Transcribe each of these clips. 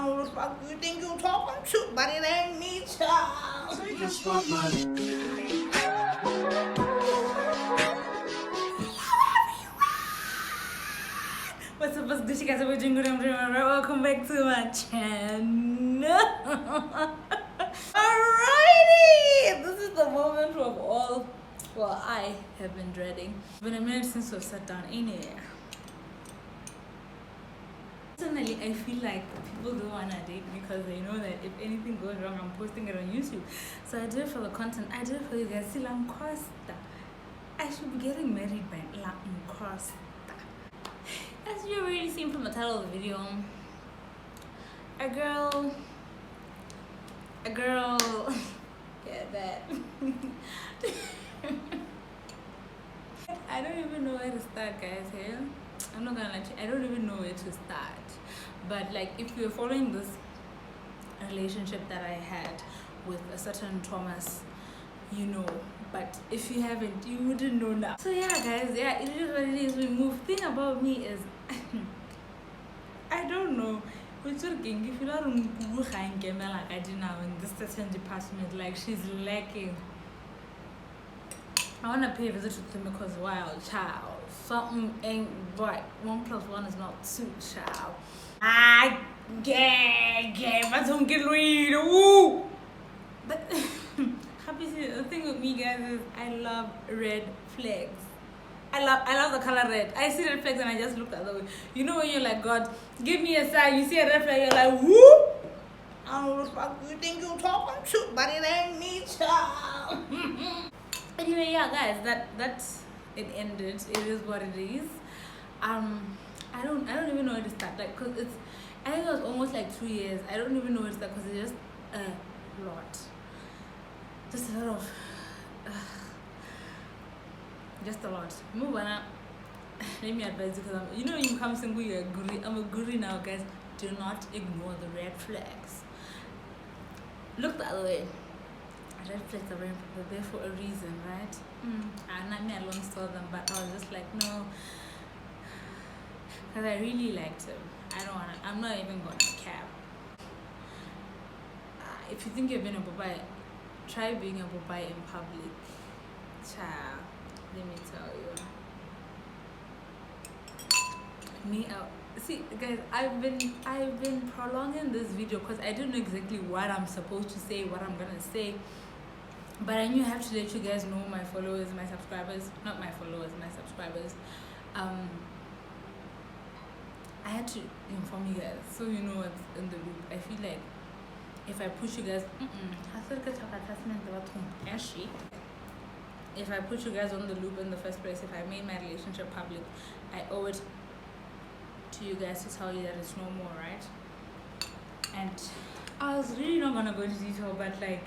don't know the fuck you think you talking to, but it ain't me, child. I just want money. What's up, guys? You guys are doing good. Welcome back to my channel. Alrighty, this is the moment of all. Well, I have been dreading. It's been a minute since we've sat down in here. Personally, I feel like people don't want to date me because they know that if anything goes wrong, I'm posting it on YouTube. So I do it for the content. I do it for you guys. See, I'm Costa. I should be getting married by Costa. As you already seen from the title of the video, a girl, yeah, that. I don't even know where to start, guys. Here, I'm not gonna lie to you, I don't even know where to start. But like, if you're following this relationship that I had with a certain Thomas, you know. But if you haven't, you wouldn't know now. So yeah, guys, yeah, it is what it is. We move. Thing about me is, I don't know. If you don't like I do now in this certain department, like she's lacking. I wanna pay a visit to them because wild child. Something ain't right. 1 + 1 is not 2, child. I but don't get weed. Ooh. But the thing with me, guys, is I love red flags. I love the color red. I see red flags and I just look the other way. You know when you're like, God, give me a sign. You see a red flag, you're like, whoop. I don't know what the fuck you think you talking to, but it ain't me, child. Anyway, yeah, guys, that's it ended. It is what it is. I don't even know where to start. Like, cause I think it was almost like 2 years. I don't even know where to start because it's just a lot. Just a lot of just a lot. Let me advise you, because you know, you come single, you're a guru. I'm a guru now, guys. Do not ignore the red flags. Look the other way. Red flags are they're there for a reason, right? And not me alone saw them, but I was just like, no, because I really liked him. I'm not even gonna cap. If you think you're being a bye, try being a bye in public. Child, let me tell you. See, guys, I've been prolonging this video because I don't know exactly what I'm supposed to say, what I'm gonna say. But I knew I have to let you guys know, my followers, my subscribers, not my followers, my subscribers. I had to inform you guys so you know what's in the loop. I feel like if I push you guys, if I put you guys on the loop in the first place, if I made my relationship public, I owe it to you guys to tell you that it's no more, right? And I was really not gonna go into detail, but like,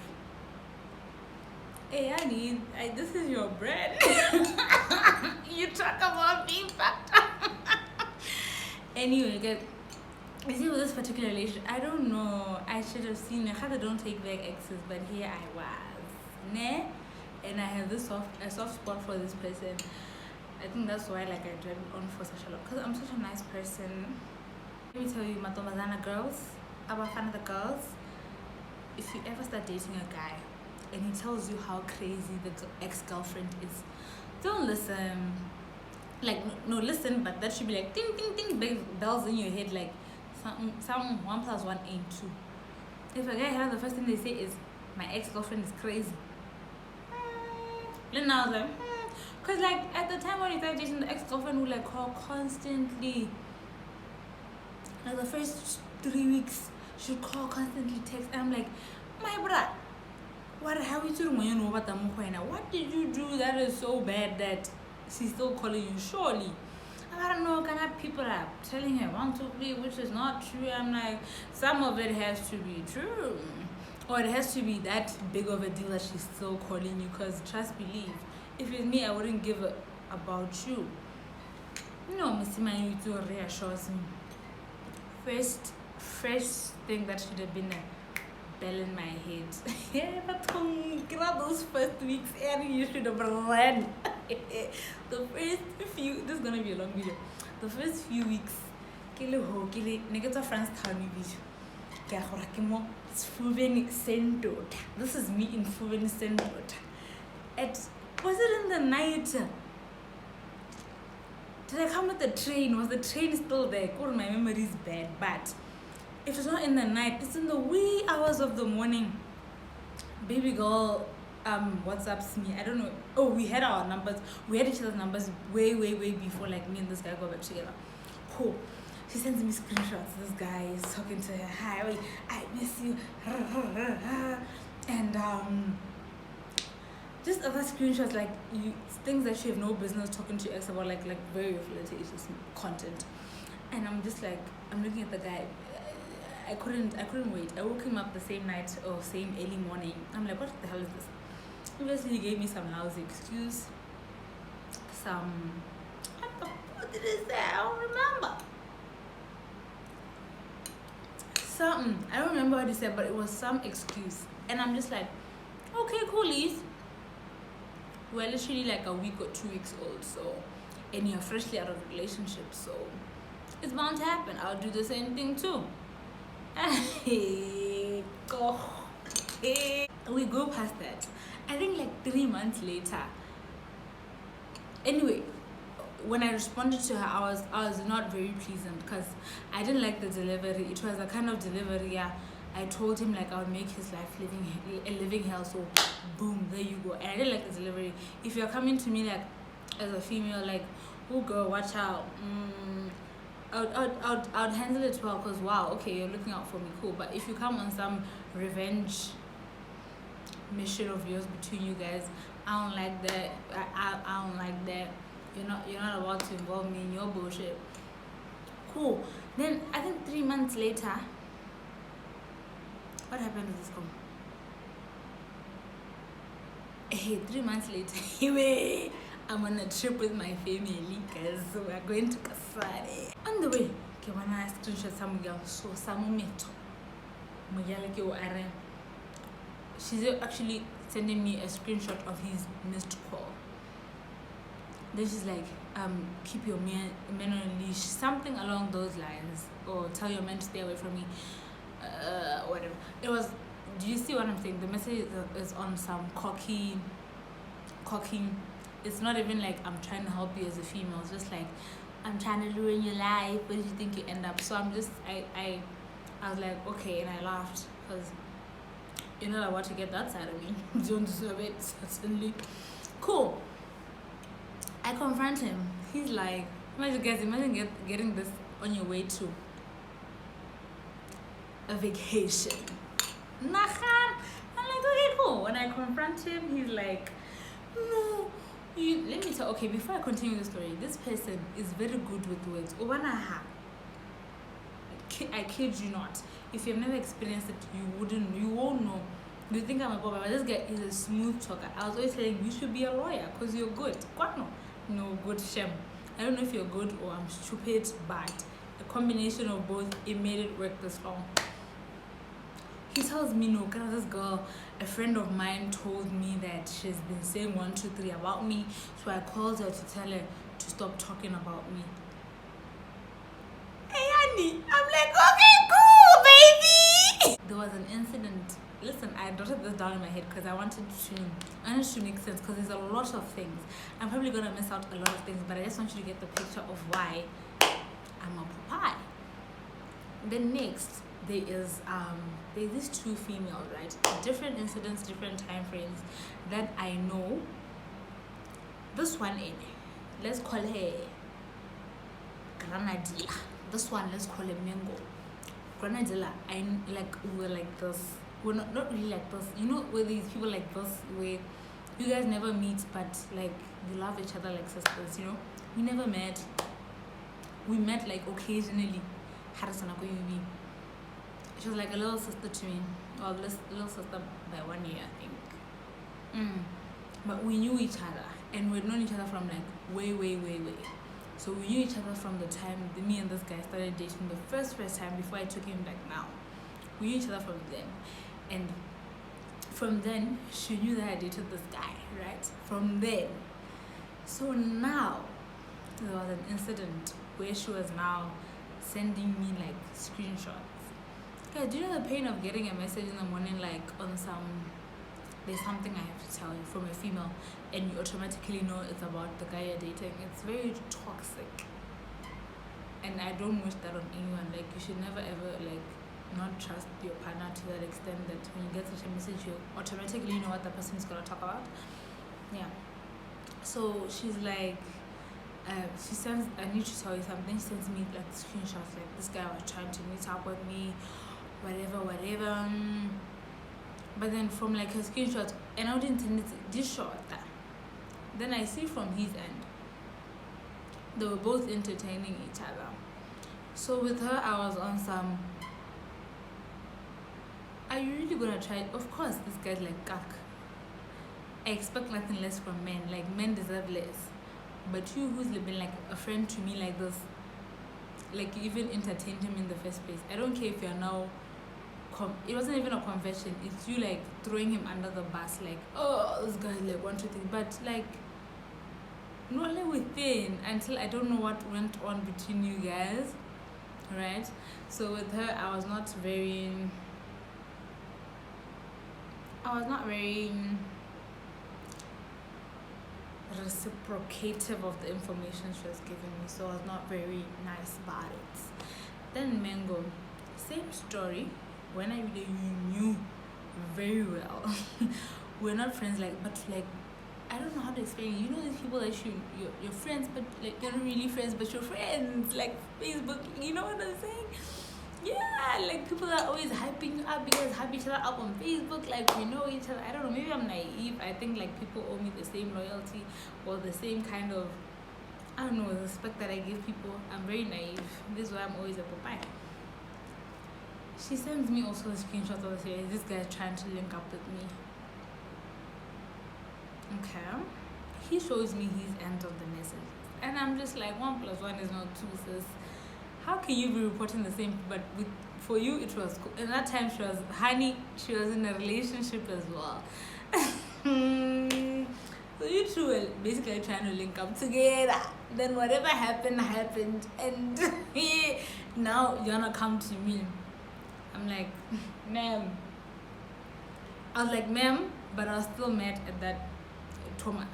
hey, this is your bread. You talk about being fucked up. Anyway, guys, you see, with this particular relationship, I don't know, I should have seen it. I don't take back exes, but here I was, ne? And I have a soft spot for this person. I think that's why, like, I dragged on for such a lot, because I'm such a nice person. Let me tell you, Matomazana girls, Abafana the girls, if you ever start dating a guy and he tells you how crazy the ex-girlfriend is, don't listen. Like, no, listen, but that should be like ding ding ding, bells in your head, like some 1 + 1 ain't 2. If a guy has, the first thing they say is, my ex-girlfriend is crazy, then I was like, because like at the time when you started dating, the ex-girlfriend would like call constantly. Like the first 3 weeks she'd call constantly, text, and I'm like, my brother, what have you doing when you know about the Mukwena? What did you do that is so bad that she's still calling you? Surely, I don't know, kind of people are telling her 1, 2, 3, which is not true. I'm like, some of it has to be true, or it has to be that big of a deal that she's still calling you, because trust, believe, if it's me, I wouldn't give a about you. No, MotswanaYoutuber reassures me. First thing that should have been a bell in my head. Yeah, but those first weeks, and you should have run. The first few, this is gonna be a long video. The first few weeks, negative friends tell me video. This is me in Fuveni Sendot. Was it in the night? Did I come with the train? Was the train still there? God, my memory is bad. But if it's not in the night, it's in the wee hours of the morning. Baby girl WhatsApps me. I don't know. Oh, we had our numbers. We had each other's numbers way before like me and this guy got back together. Cool. She sends me screenshots. This guy is talking to her. Hi, I miss you. And just other screenshots, like things that you have no business talking to your ex about, like very flirtatious content. And I'm just like, I'm looking at the guy. I couldn't wait. I woke him up the same night or same early morning. I'm like, what the hell is this? Obviously, he gave me some lousy excuse. What did he say? I don't remember. I don't remember what he said, but it was some excuse. And I'm just like, okay, coolies. We're literally like a week or 2 weeks old, so, and you're freshly out of a relationship, so it's bound to happen. I'll do the same thing too. We go past that. I think like 3 months later. Anyway, when I responded to her, I was not very pleasant because I didn't like the delivery. It was a kind of delivery. Yeah, I told him like I would make his life living hell. So boom, there you go. And I didn't like the delivery. If you're coming to me like as a female, like, oh girl, watch out. I'd handle it well because wow, okay, you're looking out for me, cool. But if you come on some revenge mission of yours between you guys, I don't like that. I don't like that. You're not about to involve me in your bullshit. Cool. Then I think 3 months later, what happened to this girl? Hey, 3 months later, I'm on a trip with my family because we're going to Kasari. On the way, when I screenshot some girl, so some meto. She's actually sending me a screenshot of his missed call. Then she's like, keep your men on a leash, something along those lines, or tell your men to stay away from me, whatever. It was, do you see what I'm saying? The message is on some cocky. It's not even like I'm trying to help you as a female. It's just like, I'm trying to ruin your life. Where do you think you end up? So I'm just, I was like, okay, and I laughed because you're not about to get that side of me. You don't deserve it, certainly. Cool. I confront him. He's like, imagine getting this on your way to a vacation. Nahan. I'm like, okay, cool. When I confront him, he's like, no. Let me tell. Okay, before I continue the story, this person is very good with words. I kid you not. If you've never experienced it, you won't know. You think I'm a boy, but this guy is a smooth talker. I was always saying you should be a lawyer because you're good. What no good shame. I don't know if you're good or I'm stupid, but a combination of both, it made it work this long. He tells me, no, because this girl, a friend of mine told me that she's been saying 1, 2, 3 about me, so I called her to tell her to stop talking about me. Hey, honey, I'm like, okay, cool, baby. There was an incident. Listen, I jotted this down in my head because I wanted to make sense because there's a lot of things. I'm probably gonna miss out a lot of things, but I just want you to get the picture of why I'm a pie. Then next, there's these 2 females, right? Different incidents, different time frames that I know. This one, let's call her Granada. This one, let's call her Mango. Granada, we're like this. We're not really like this. You know, where these people like this, where you guys never meet, but like you love each other like sisters. You know, we never met. We met like occasionally. She was like a little sister to me. Well, little sister by 1 year, I think. But we knew each other, and we'd known each other from like way. So we knew each other from the time me and this guy started dating the first time before I took him back now. We knew each other from then. And from then, she knew that I dated this guy, right? From then. So now, there was an incident where she was now sending me like screenshots. Yeah, do you know the pain of getting a message in the morning, like on there's something I have to tell you from a female, and you automatically know it's about the guy you're dating? It's very toxic, and I don't wish that on anyone. Like, you should never ever like not trust your partner to that extent that when you get such a message, you automatically know what the person is gonna talk about. Yeah. So she's like, she sends, I need to tell you something. She sends me like screenshots, like this guy was trying to meet up with me, whatever. But then from like her screenshots, and I didn't intend it this short. Then I see from his end, they were both entertaining each other. So with her, I was on some, are you really gonna try? Of course, this guy's like cuck. I expect nothing less from men. Like, men deserve less. But you, who's been like a friend to me like this, like you even entertained him in the first place. I don't care if you're now, it wasn't even a confession. It's you like throwing him under the bus, like, oh, this guy's like 1, 2, 3. But like, not only within until I don't know what went on between you guys, right? So with her, I was not very reciprocative of the information she was giving me, so I was not very nice about it. Then Mango, same story. When I really knew very well, we're not friends, like, but like, I don't know how to explain it. You know these people that you're friends, but like you're not really friends, but you're friends, like Facebook. You know what I'm saying? Yeah, like people are always hyping you up. You guys hype each other up on Facebook, like we know each other. I don't know, maybe I'm naive. I think like people owe me the same loyalty or the same kind of, I don't know, respect that I give people. I'm very naive. This is why I'm always a Popeye. She sends me also a screenshot of this guy trying to link up with me. Okay. He shows me his end of the message. And I'm just like, 1 + 1 is not 2, sis. How can you be reporting the same? But for you, it was cool. And that time she was, honey, she was in a relationship as well. So you two were basically trying to link up together. Then whatever happened. And now you're gonna come to me. I'm like, ma'am. I was like, ma'am, but I was still mad at that Thomas.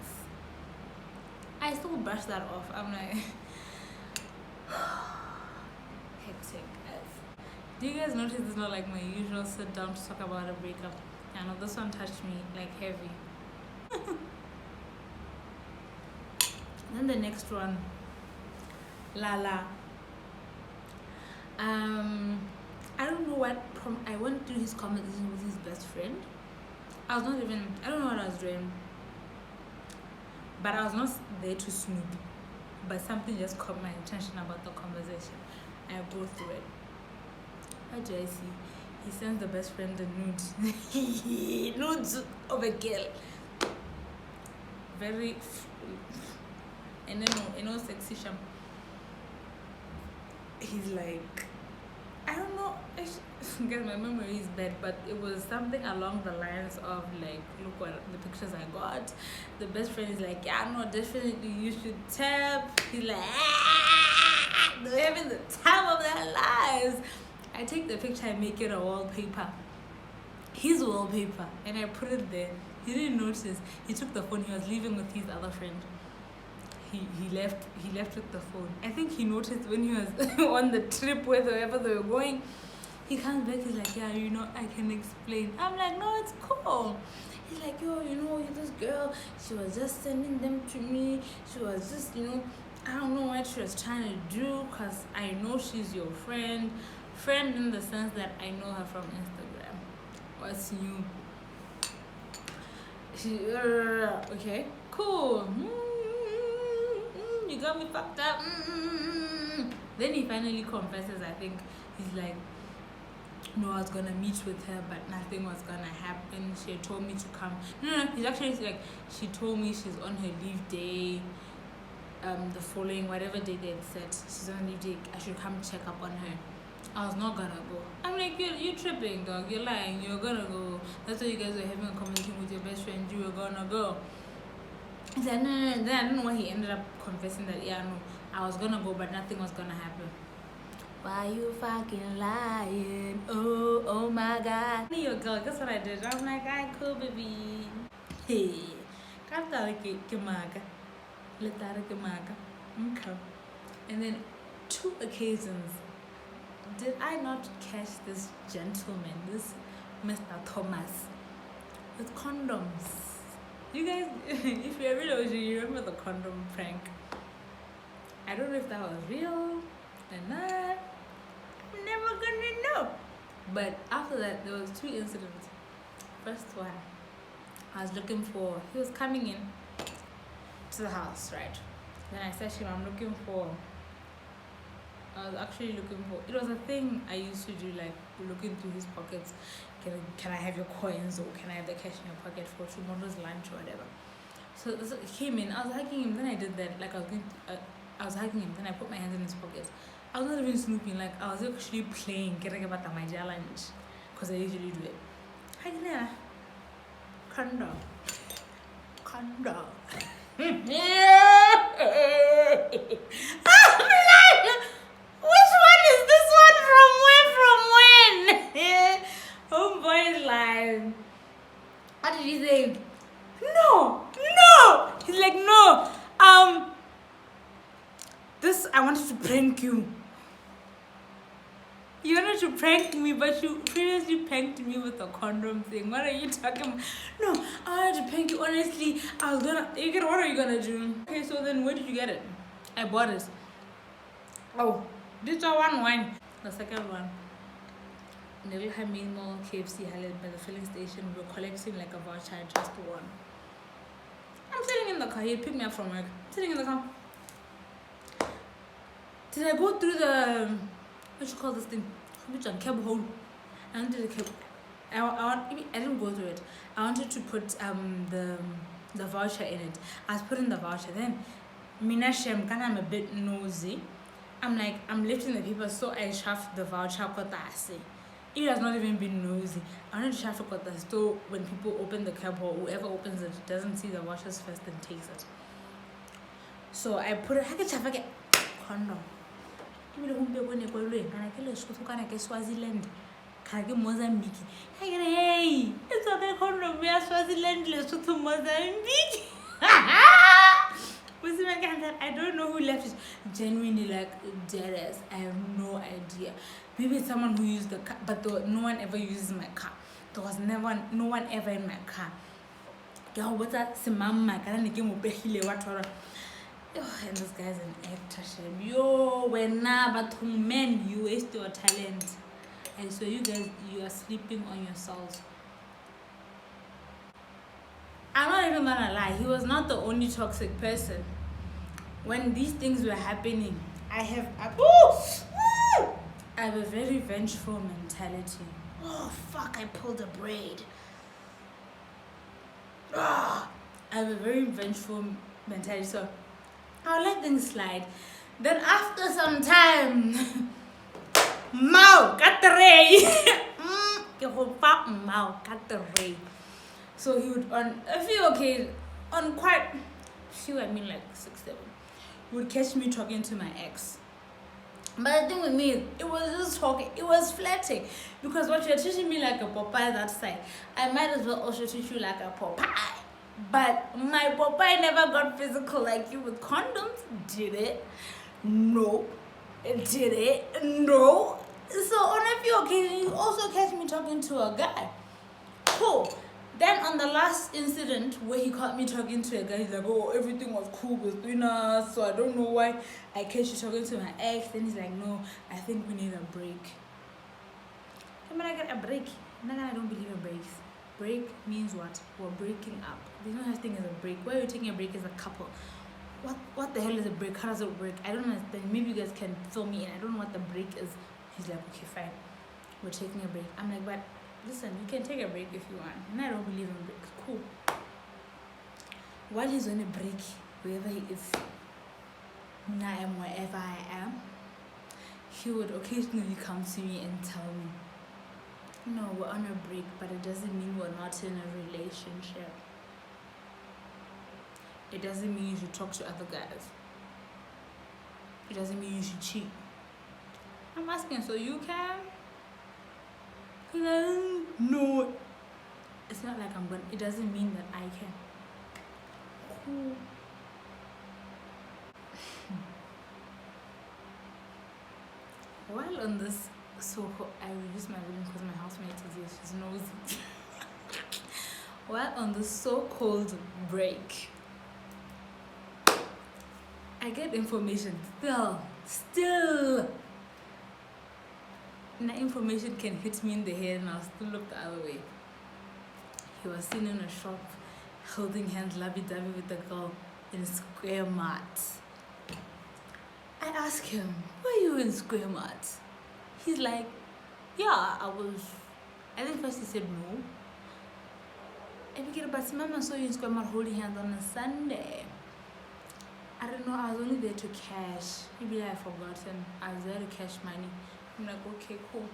I still brushed that off. I'm like, hectic as. Do you guys notice it's not like my usual sit down to talk about a breakup? I know this one touched me like heavy. Then the next one, Lala. I don't know what I went through his conversation with his best friend. I don't know what I was doing, but I was not there to snoop, but something just caught my attention about the conversation. I go through it. What do I see? He sends the best friend the nudes. Nudes of a girl. Very, and then, sexy sham. He's like, I don't know, guys, my memory is bad, but it was something along the lines of like, look what the pictures I got. The best friend is like, yeah, no, definitely you should tap. He's like, they're having the time of their lives. I take the picture and make it a wallpaper, his wallpaper, and I put it there. He didn't notice. He took the phone. He was leaving with his other friend. He left with the phone. I think he noticed when he was on the trip wherever they were going. He comes back, he's like, yeah, I can explain. I'm like, no, it's cool. He's like, yo, this girl, she was just sending them to me. She was just, I don't know what she was trying to do, because I know she's your friend. Friend in the sense that I know her from Instagram. What's new? Okay, cool. You got me fucked up. Then he finally confesses. I think he's like, no, I was gonna meet with her, but nothing was gonna happen. She had told me to come. No, he's actually like, she told me she's on her leave day. The following, whatever day they had said, she's on leave day. I should come check up on her. I was not gonna go. I'm like, you're tripping, dog. You're lying. You're gonna go. That's why you guys were having a conversation with your best friend. You were gonna go. He said, no. Then I don't know why he ended up confessing that, I was gonna go, but nothing was gonna happen. Why you fucking lying? Oh. gaga. Your girl, guess what I did? I'm like, I cool, baby. Hey, can't maga. Let that maga. Okay. And then 2 occasions did I not catch this gentleman, this Mr. Thomas, with condoms. You guys, if you're real, you remember the condom prank. I don't know if that was real or not. I'm never gonna know. But after that, there was 2 incidents. First one, I was looking for, he was coming in to the house, right? Then I said to him, I was actually looking for, it was a thing I used to do, like looking through his pockets. Can I have your coins, or can I have the cash in your pocket for tomorrow's lunch or whatever? So he came in, I was hugging him, then I did that, like I was hugging him, then I put my hands in his pockets. I was not even snooping, like I was actually playing my challenge, because I usually do it. Hi, condom. Which one is this one from when? Homeboy's like, what did he say? No. He's like, no. This, I wanted to prank you. You wanted to prank me, but you previously pranked me with a condom thing. What are you talking about? No, I wanted to prank you. Honestly, what are you gonna do? Okay, so then where did you get it? I bought it. Oh, this one wine. The second one, in the Housemate Mall KFC Highland by the filling station, we were collecting like a voucher. I just won. I'm sitting in the car. He picked me up from work. I'm sitting in the car. Did I go through the, what you call this thing? Cable hole. I wanted the cable. I didn't go through it. I wanted to put the voucher in it. I was putting the voucher. Then Minashem, I'm a bit nosy. I'm like, I'm lifting the paper, so I shoved the voucher. It has not even been nosy. I wanted to shove it, so when people open the cab hole, whoever opens it doesn't see the vouchers first and takes it. So I put it, condom. Swaziland. Mozambique. Hey, it's okay, condom. We are Swaziland, Lesotho, Mozambique. I don't know who left it. Genuinely, like, dead ass. I have no idea. Maybe it's someone who used the car, but no one ever uses my car. There was no one ever in my car. What's that? And this guy's an actor. Yo, when but men, you waste your talent. And so you guys, you are sleeping on yourselves. I'm not even gonna lie, he was not the only toxic person. When these things were happening, I have a very vengeful mentality. Oh fuck, I pulled a braid. I have a very vengeful mentality, so I'll let things slide. Then after some time, Mau cut the ray. So he would, on a few occasions, on quite few, I mean like 6, 7, he would catch me talking to my ex. But the thing with me, it was just talking, it was flirting. Because what you're treating me like a Popeye that side, I might as well also treat you like a Popeye. But my Popeye never got physical like you with condoms, did it? No. Did it? No. So on a few occasions, you also catch me talking to a guy. Cool. Then on the last incident where he caught me talking to a guy, he's like, oh, everything was cool between us, so I don't know why I catch you talking to my ex. Then he's like, no, I think we need a break. When I get a break, then I don't believe in breaks. Break means what? We're breaking up. There's no such thing as a break. Why are you taking a break as a couple? What the hell is a break? How does it work? I don't understand. Maybe you guys can fill me in. I don't know what the break is. He's like, okay, fine. We're taking a break. I'm like, but listen, you can take a break if you want. And I don't believe in breaks. Cool. While he's on a break, wherever he is, and I am wherever I am, he would occasionally come to me and tell me, no, we're on a break, but it doesn't mean we're not in a relationship. It doesn't mean you should talk to other guys. It doesn't mean you should cheat. I'm asking, so you can? He's like, no. It's not like I'm gonna, it doesn't mean that I can. Cool. While on this so-called, I will use my room because my housemate is here, she's nosy. While on this so-called break, I get information still. And the information can hit me in the head and I'll still look the other way. He was seen in a shop holding hands lovey-dovey with a girl in Square Mart. I asked him, were you in Square Mart? He's like, yeah, I was. I think first he said no. And we get about Mama saw you in Square Mart holding hands on a Sunday. I don't know, I was only there to cash. Maybe I forgotten. I was there to cash money. I'm like, okay, cool.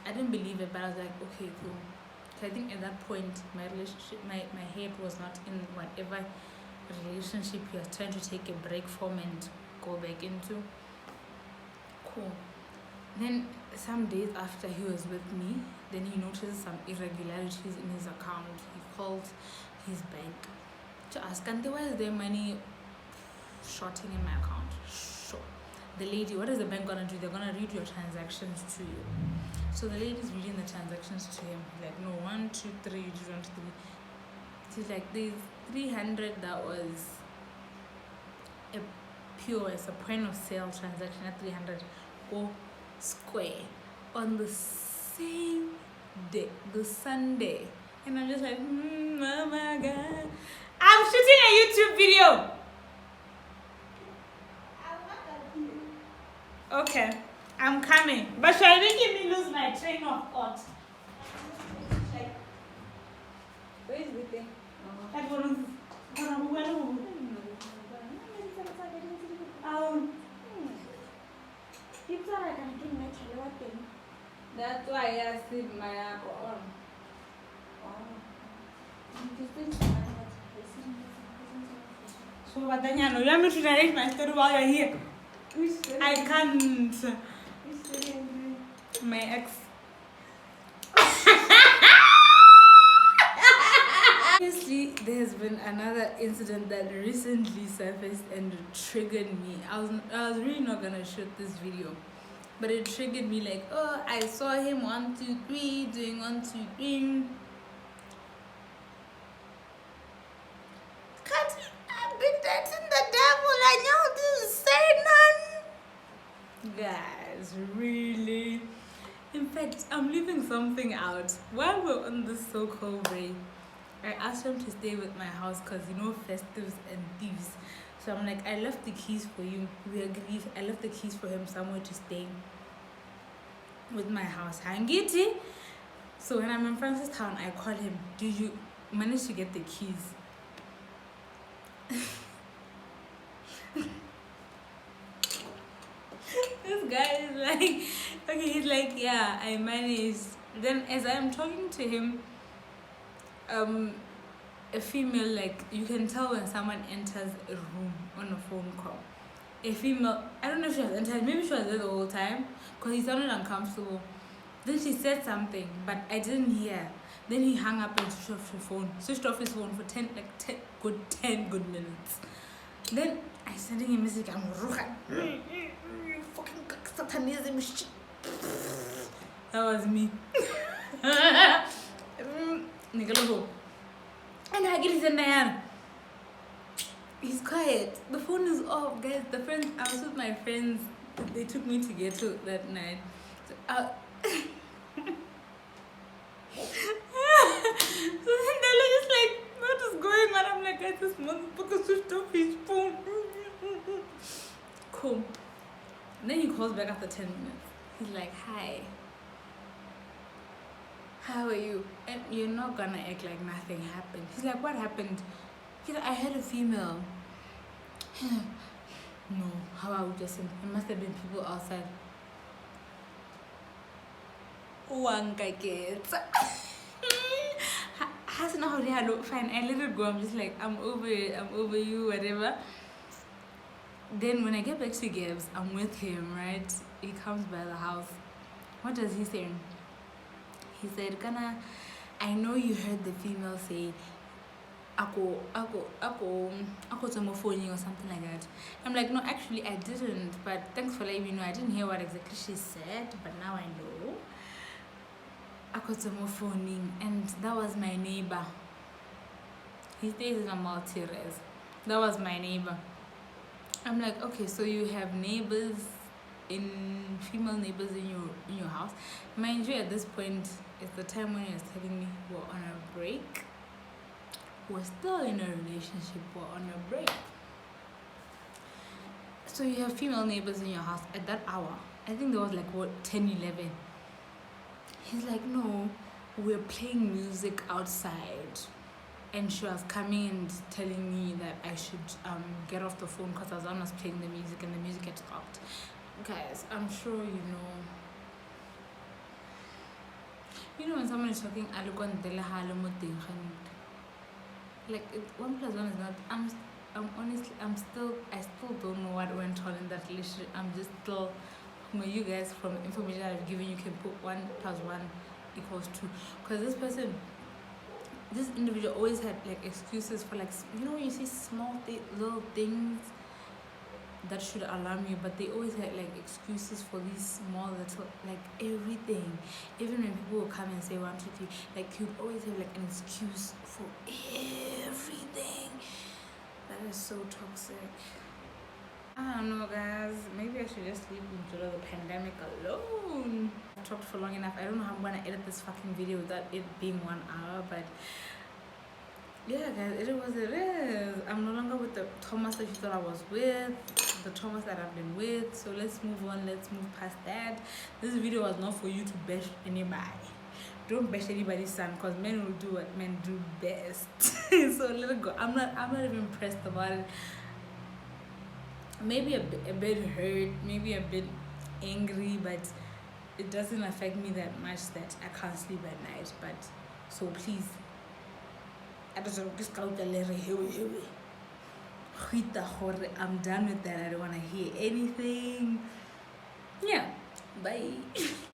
I didn't believe it, but I was like, okay, cool. So I think at that point, my relationship, my head was not in whatever relationship he was trying to take a break from and go back into. Cool. Then some days after he was with me, then he noticed some irregularities in his account. He called his bank to ask, and why is there money shorting in my account? Sure. The lady, what is the bank gonna do? They're gonna read your transactions to you. So the lady's reading the transactions to him. He's like, no, 1, 2, 3, you just want 3. She's like, there's 300 that was a POS, a point of sale transaction at 300 or Square on the same day, the Sunday. And I'm just like, oh my God. I'm shooting a YouTube video. Okay, I'm coming. But should I make me lose my train of thought? Like, where is the thing? That's why I see my apple on. So, but then you want me to narrate my story while you're here? I can't. My ex. Obviously, there's been another incident that recently surfaced and triggered me. I was really not gonna shoot this video, but it triggered me. Like, oh, I saw him 1, 2, 3 doing 1, 2, 3. Can't I be dating the devil and y'all didn't say none? Guys, really? In fact, I'm leaving something out. While we're on this so-called break, I asked him to stay with my house because, you know, festives and thieves. So I'm like, I left the keys for you. We agreed. I left the keys for him somewhere to stay with my house. Hangiti. So when I'm in Francistown, I call him, did you manage to get the keys? This guy is like, okay, he's like, yeah, I managed. Then as I'm talking to him, a female, like, you can tell when someone enters a room on a phone call. A female, I don't know if she was entered, maybe she was there the whole time because he sounded uncomfortable. Then she said something, but I didn't hear. Then he hung up and switched off his phone for 10 good minutes. Then I sent him a message, I'm you fucking satanism shit. That was me. And I get his in there. He's quiet. The phone is off, guys. I was with my friends. They took me to ghetto that night. So, so then they're just like, what is going on? I'm like, guys, this motherfucker switched off his phone. Cool. And then he calls back after 10 minutes. He's like, hi. How are you? And you're not gonna act like nothing happened. He's like, what happened? He's like, I heard a female. No, how I would just say, it must have been people outside. Wanka kids. Has no how look fine. I let it go. I'm just like, I'm over it. I'm over you, whatever. Then when I get back to Gibbs, I'm with him, right? He comes by the house. What does he say? He said, Kana, I know you heard the female say, ako phoning or something like that. I'm like, no, actually I didn't, but thanks for letting me know. I didn't hear what exactly she said, but now I know. Ako phoning, and that was my neighbor. He stays in a multi-res. That was my neighbor. I'm like, okay, so you have neighbors, female neighbors in your house. Mind you, at this point, it's the time when he was telling me we're on a break. We're still in a relationship, we're on a break. So you have female neighbors in your house at that hour. I think there was like, what, 10, 11. He's like, no, we're playing music outside. And she was coming and telling me that I should get off the phone because I was playing the music and the music had stopped. Guys, I'm sure you know when someone is talking like 1 plus 1 is not. I still don't know what went on in that relationship. I'm just still, you guys, from the information I've given you, can put 1 plus 1 equals 2, because this individual always had like excuses for, like, when you see small little things that should alarm you, but they always had like excuses for these small little, like, everything. Even when people would come and say 1, 2, 3, like, you'd always have like an excuse for everything. That is so toxic. I don't know, guys. Maybe I should just leave Mjolo the pandemic alone. I've talked for long enough. I don't know how I'm gonna edit this fucking video without it being 1 hour, but yeah, guys, it is what it is. I'm no longer with the Thomas that you thought I was with, the Thomas that I've been with. So let's move on. Let's move past that. This video was not for you to bash anybody. Don't bash anybody's son, because men will do what men do best. So let it go. I'm not even impressed about it. Maybe a bit hurt, maybe a bit angry, but it doesn't affect me that much that I can't sleep at night. But so please, I'm done with that. I don't want to hear anything. Yeah, bye.